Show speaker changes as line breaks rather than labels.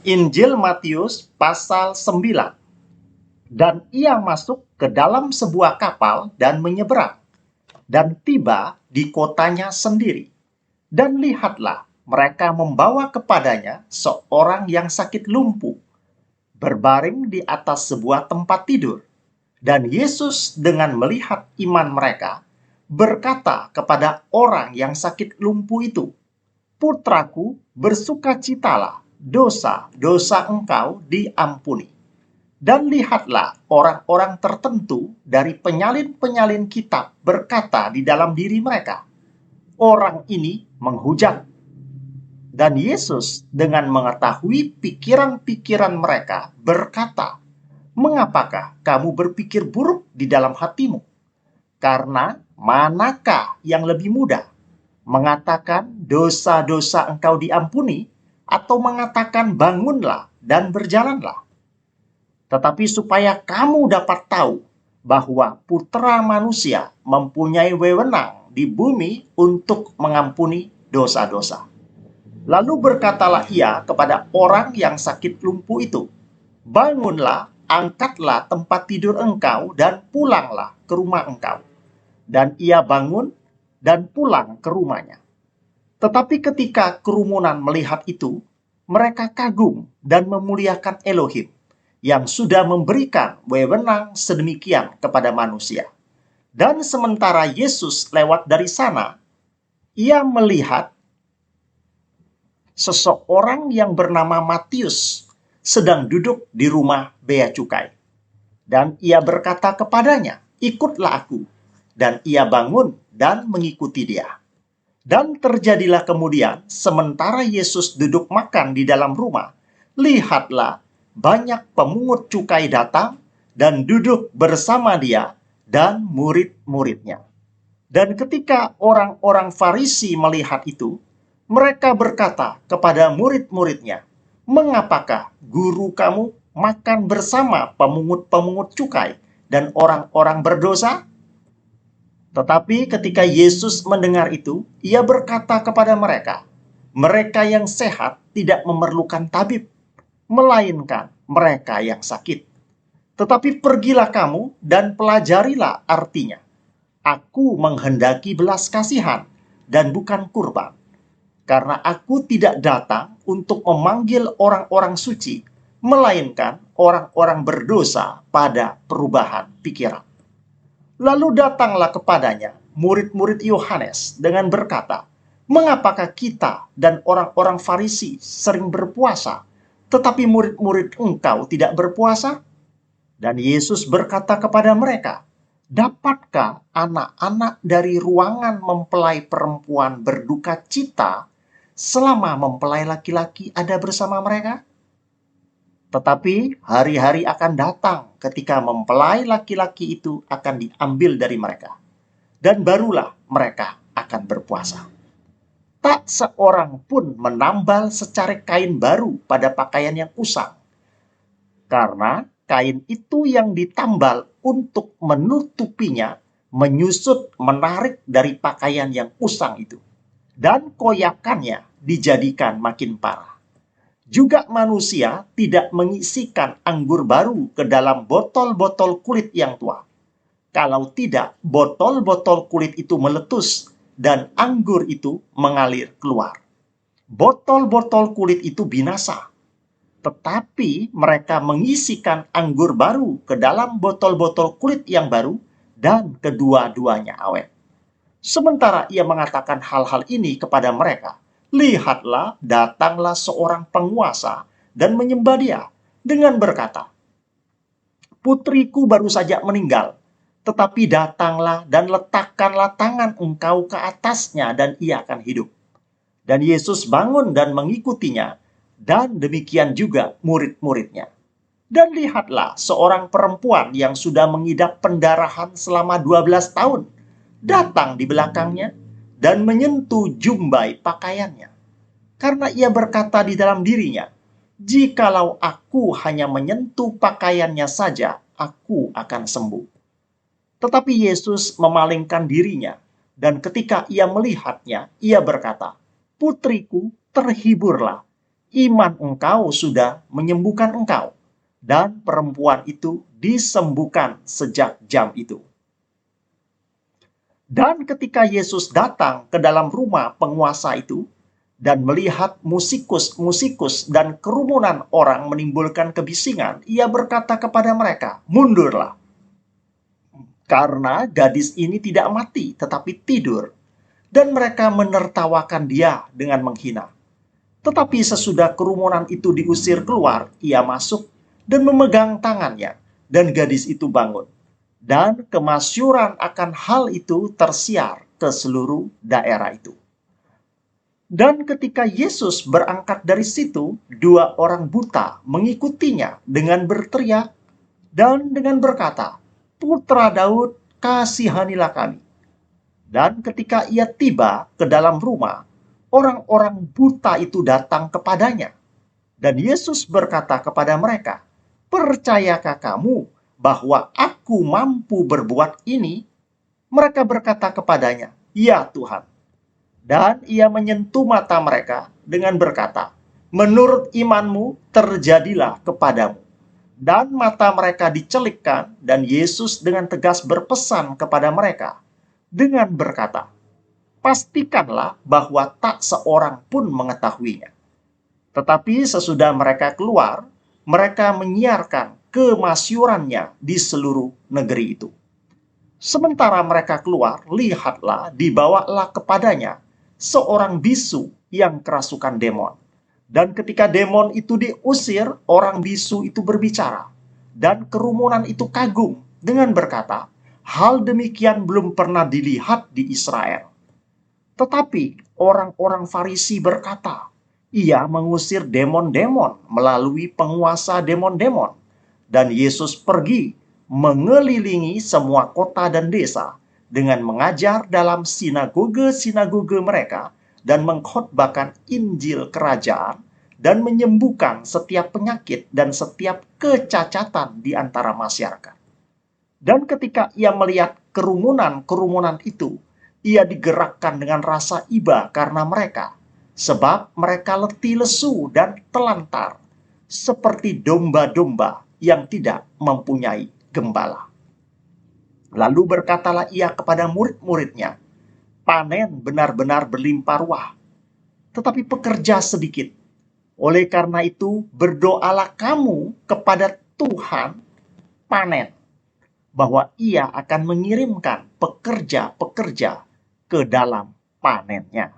Injil Matius pasal 9. Dan ia masuk ke dalam sebuah kapal dan menyeberang, dan tiba di kotanya sendiri. Dan lihatlah, mereka membawa kepadanya seorang yang sakit lumpuh, berbaring di atas sebuah tempat tidur. Dan Yesus dengan melihat iman mereka, berkata kepada orang yang sakit lumpuh itu, "Putraku, bersukacitalah, dosa-dosa engkau diampuni." Dan lihatlah, orang-orang tertentu dari penyalin-penyalin kitab berkata di dalam diri mereka, "Orang ini menghujat." Dan Yesus dengan mengetahui pikiran-pikiran mereka berkata, "Mengapakah kamu berpikir buruk di dalam hatimu? Karena manakah yang lebih mudah? Mengatakan dosa-dosa engkau diampuni, atau mengatakan bangunlah dan berjalanlah? Tetapi supaya kamu dapat tahu bahwa Putra Manusia mempunyai wewenang di bumi untuk mengampuni dosa-dosa." Lalu berkatalah ia kepada orang yang sakit lumpuh itu, "Bangunlah, angkatlah tempat tidur engkau dan pulanglah ke rumah engkau." Dan ia bangun dan pulang ke rumahnya. Tetapi ketika kerumunan melihat itu, mereka kagum dan memuliakan Elohim yang sudah memberikan wewenang sedemikian kepada manusia. Dan sementara Yesus lewat dari sana, ia melihat seseorang yang bernama Matius sedang duduk di rumah bea cukai. Dan ia berkata kepadanya, "Ikutlah aku." Dan ia bangun dan mengikuti dia. Dan terjadilah kemudian, sementara Yesus duduk makan di dalam rumah, lihatlah, banyak pemungut cukai datang dan duduk bersama dia dan murid-muridnya. Dan ketika orang-orang Farisi melihat itu, mereka berkata kepada murid-muridnya, "Mengapakah guru kamu makan bersama pemungut-pemungut cukai dan orang-orang berdosa?" Tetapi ketika Yesus mendengar itu, ia berkata kepada mereka, "Mereka yang sehat tidak memerlukan tabib, melainkan mereka yang sakit. Tetapi pergilah kamu dan pelajarilah artinya. Aku menghendaki belas kasihan dan bukan kurban. Karena aku tidak datang untuk memanggil orang-orang suci, melainkan orang-orang berdosa pada perubahan pikiran." Lalu datanglah kepadanya murid-murid Yohanes dengan berkata, "Mengapakah kita dan orang-orang Farisi sering berpuasa, tetapi murid-murid engkau tidak berpuasa?" Dan Yesus berkata kepada mereka, "Dapatkah anak-anak dari ruangan mempelai perempuan berduka cita selama mempelai laki-laki ada bersama mereka? Tetapi hari-hari akan datang ketika mempelai laki-laki itu akan diambil dari mereka, dan barulah mereka akan berpuasa. Tak seorang pun menambal secarik kain baru pada pakaian yang usang, karena kain itu yang ditambal untuk menutupinya menyusut menarik dari pakaian yang usang itu, dan koyakannya dijadikan makin parah. Juga manusia tidak mengisikan anggur baru ke dalam botol-botol kulit yang tua. Kalau tidak, botol-botol kulit itu meletus dan anggur itu mengalir keluar. Botol-botol kulit itu binasa. Tetapi mereka mengisikan anggur baru ke dalam botol-botol kulit yang baru, dan kedua-duanya awet. Sementara ia mengatakan hal-hal ini kepada mereka, lihatlah, datanglah seorang penguasa dan menyembah dia dengan berkata, "Putriku baru saja meninggal, tetapi datanglah dan letakkanlah tangan engkau ke atasnya dan ia akan hidup." Dan Yesus bangun dan mengikutinya, dan demikian juga murid-muridnya. Dan lihatlah, seorang perempuan yang sudah mengidap pendarahan selama 12 tahun datang di belakangnya dan menyentuh jumbai pakaiannya. Karena ia berkata di dalam dirinya, "Jikalau aku hanya menyentuh pakaiannya saja, aku akan sembuh." Tetapi Yesus memalingkan dirinya, dan ketika ia melihatnya, ia berkata, "Putriku, terhiburlah. iman engkau sudah menyembuhkan engkau." Dan perempuan itu disembuhkan sejak jam itu. Dan ketika Yesus datang ke dalam rumah penguasa itu dan melihat musikus-musikus dan kerumunan orang menimbulkan kebisingan, ia berkata kepada mereka, "Mundurlah, karena gadis ini tidak mati tetapi tidur." Dan mereka menertawakan dia dengan menghina. Tetapi sesudah kerumunan itu diusir keluar, ia masuk dan memegang tangannya, dan gadis itu bangun. Dan kemasyhuran akan hal itu tersiar ke seluruh daerah itu. Dan ketika Yesus berangkat dari situ, 2 orang buta mengikutinya dengan berteriak dan dengan berkata, "Putra Daud, kasihanilah kami." Dan ketika ia tiba ke dalam rumah, orang-orang buta itu datang kepadanya. Dan Yesus berkata kepada mereka, "Percayakah kamu bahwa aku mampu berbuat ini?" Mereka berkata kepadanya, "Ya Tuhan." Dan ia menyentuh mata mereka dengan berkata, "Menurut imanmu terjadilah kepadamu." Dan mata mereka dicelikkan, dan Yesus dengan tegas berpesan kepada mereka dengan berkata, "Pastikanlah bahwa tak seorang pun mengetahuinya." Tetapi sesudah mereka keluar, mereka menyiarkan kemasyhurannya di seluruh negeri itu. Sementara mereka keluar, lihatlah, dibawalah kepadanya seorang bisu yang kerasukan demon. Dan ketika demon itu diusir, orang bisu itu berbicara. Dan kerumunan itu kagum dengan berkata, "Hal demikian belum pernah dilihat di Israel." Tetapi orang-orang Farisi berkata, "Ia mengusir demon-demon melalui penguasa demon-demon." Dan Yesus pergi mengelilingi semua kota dan desa dengan mengajar dalam sinagoge-sinagoge mereka dan mengkhotbahkan Injil kerajaan dan menyembuhkan setiap penyakit dan setiap kecacatan di antara masyarakat. Dan ketika ia melihat kerumunan-kerumunan itu, ia digerakkan dengan rasa iba karena mereka, sebab mereka letih lesu dan telantar, seperti domba-domba yang tidak mempunyai gembala. Lalu berkatalah ia kepada murid-muridnya, "Panen benar-benar berlimpah ruah, tetapi pekerja sedikit. Oleh karena itu, berdoalah kamu kepada Tuhan panen, bahwa ia akan mengirimkan pekerja-pekerja ke dalam panennya."